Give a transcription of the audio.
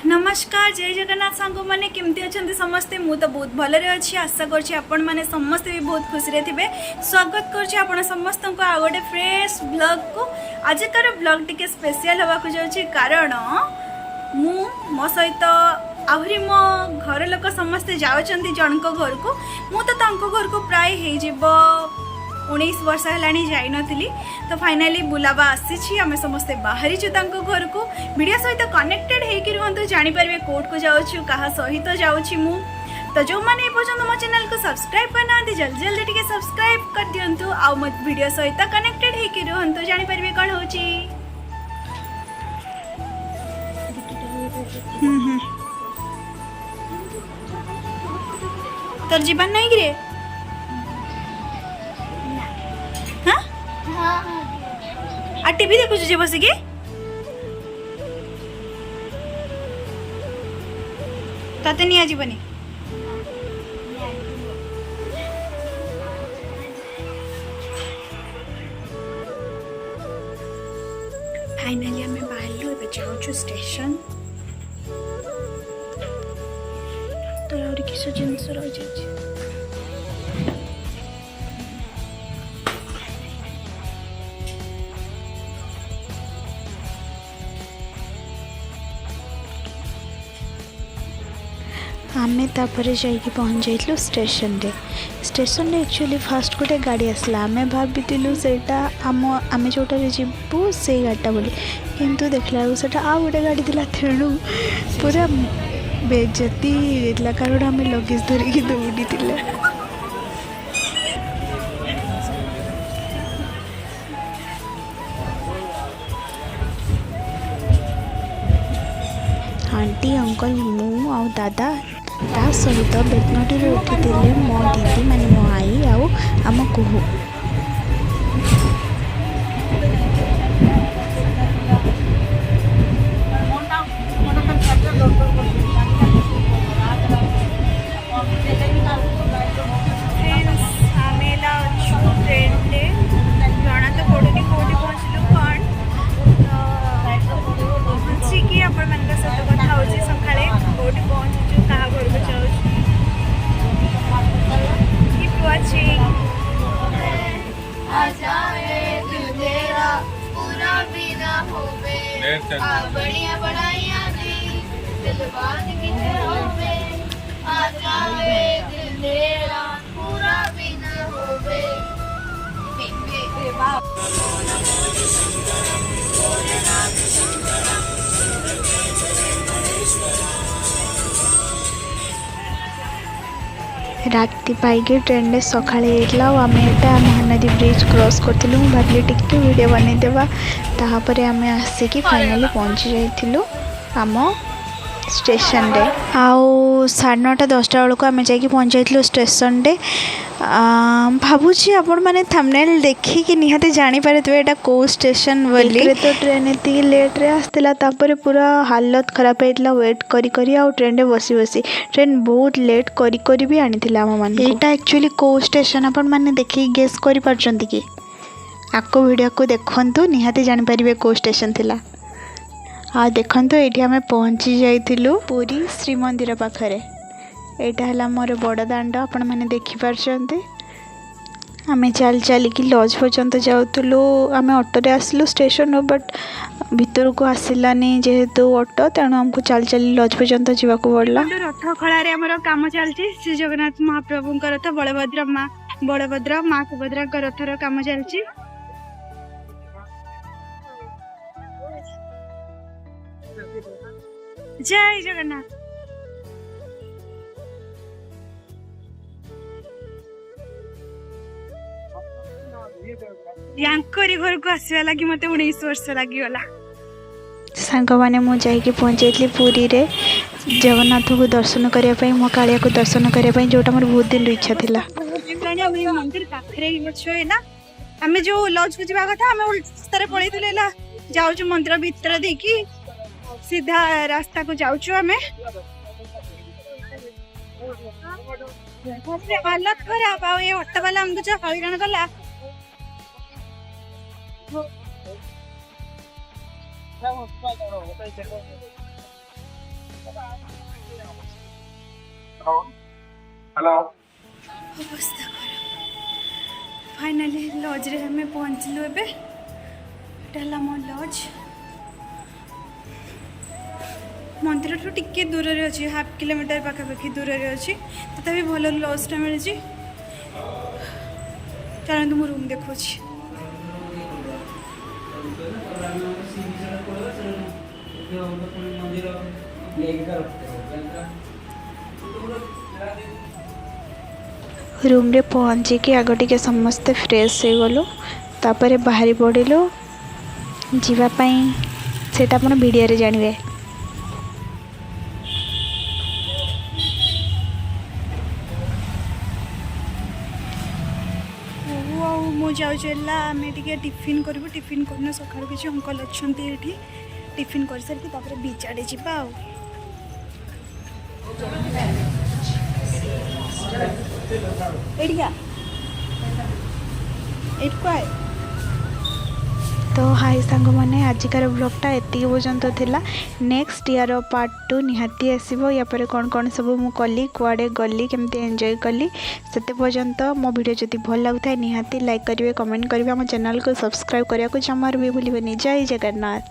नमस्कार जय जगन्नाथ सांग मैंने केमती अच्छा समस्ते मु तो बहुत भलरे अच्छी आशा करपन मैंने समस्ते भी बहुत खुशी रे थे। स्वागत कर समस्त को आ गए फ्रेश ब्लॉग को। आजकार ब्लॉग टी स्पेशल होगा जाऊँगी कारण मु मो सहित आहरी मो घर लोक समस्ते जाऊँच जन घर को मु तो घर को प्राय हो 19 वर्ष है जाई नथिली तो फाइनाली बुलावा आसी आम समस्ते बाहरी घर को मीडिया सहित कनेक्टेड होकर रुहतु जापर कोर्ट को जाऊँ क्या सहित जाऊँगी मु तो जो मैंने पर्यटन मो चैनल को सब्सक्राइब करना जल्दी जल्दी टिके सब्सक्राइब कर दिंतु आ मो वीडियो सहित कनेक्टेड होकर रुहतु जापर कौन हो तोर जीवन नहीं गिरे आ टीवी देखुछु जे बसिके तते निया जीवनी फाइनली हमें बाहर एबे जाउछु स्टेशन तो और किस जिनस रह जाछि आमे तापर जाइए पहुँच जाइलु स्टेशन रे एक्चुअली फास्ट गोटे गाड़ी आसला आमे भाविलु सेटा आम जोटा जीवु से गाड़ीटा बोली किंतु देखला सेटा आ गोटे गाड़ी थिला तेणु पूरा बेजती होता कारण आम लगेज धरिकी दौड़ी आंटी अंकल मु आ दादा ता सहित बेतनटी उठी मो दीदी माने मो आई आम कुहू बढ़िया बढ़ाइया दी दिलवान की होवे आ जावे दिल तेरा पूरा भी न होवे बिंबे बाप राति पाइके ट्रेन में सकाले आम महानदी ब्रिज क्रॉस करूँ भाविली टिके वीडियो बनईदेवा तापर आम आसिकी फाइनाली पहुँची जाइलु आम स्टेशन रे आउ 9:30 बेलू आम जा पहुँच जाइलु स्टेशन रे भावुची आपण मैंने थंबनेल देखिकी निहाती जानी पारे एटा को स्टेशन बोली तो ट्रेन एति लेट रे आस्तिला तापर पूरा हालत खराब होइतला वेट करी करी आ ट्रेन रे बसी बसी ट्रेन बहुत लेट करी करी भी आनीथिला हम मान एटा एक्चुअली को स्टेशन आपण मैंने देखि गेस करि परचंती कि आको वीडियो को देखंतु निहाती जानि परिबे को स्टेशन थिला आ देखंतु एठी हमें पहुंची जाइथिलु पुरी श्री मंदिर पाखरे एटा हला मोर बड़ दांड आपण माने देखि परचंती आमे चल चलिकी लॉज पर्यंत जाउतलु आमे ऑटो रे आसलु स्टेशन बट भीतर को आसिलानी जेहेतु ऑटो तेणु हमको चल चली लॉज पर्यंत जीवाको पड़ला रथ खळा रे हमर काम चलची श्री जगन्नाथ महाप्रभु को रथ बलभद्र माँ सुभद्रा को रथर काम चलची जय जगन्नाथ यांकरी घर को आसवा लगी मत 19 वर्ष लगिगला सांग मैंने मुझे पहुँची पुरी रे जगन्नाथ को दर्शन करने मो कालिया को दर्शन करने जोटा मोर बहुत दिन इच्छा थिला मंदिर पाखरे है ना आम जो लॉज को जावा कथा आम रास्ता पड़े जाऊँ मंदिर भीतर देखी सीधा रास्ता को जाऊँ आम हालत खराब आ ऑटो वाला हमको जो हईराण कला हेलो अवस्था खराब फाइनाली लज रे हमें पहुँचलु एबे एटा मो लज मंदिर ठू टिके दूर रे अच्छी 1/2 किलोमीटर पाखापाखि दूर रे अच्छी तथापि भल लजटा मिली चलते मो रूम देखो रूम रे पहुँचिकी आग टिके समस्ते फ्रेश हो गलु तापर बाहरी पड़िलु जीवापाई सेटा अपन वीडियो रे जानिबे। मु जाऊला आम टे टिफिन करूँ टिफिन करना सका किसी अंकल अच्छा ये टिफिन कर सारी बीच आड़े जावा तो हाई सांग मैंने आजिकार ब्लॉगटा एति पर्यंत थिला नेक्स्ट ईयर पार्ट 2 निहाती आसो या पर कौन कौन सब मु कली कुआडे गली केमती एंजॉय कली सेते पर्यंत मो वीडियो जदि भल लगुता निहाती लाइक करेंगे कमेंट करेंगे आम चैनल को सब्सक्राइब करने को जमार भी भूलिबेनि। जय जगन्नाथ।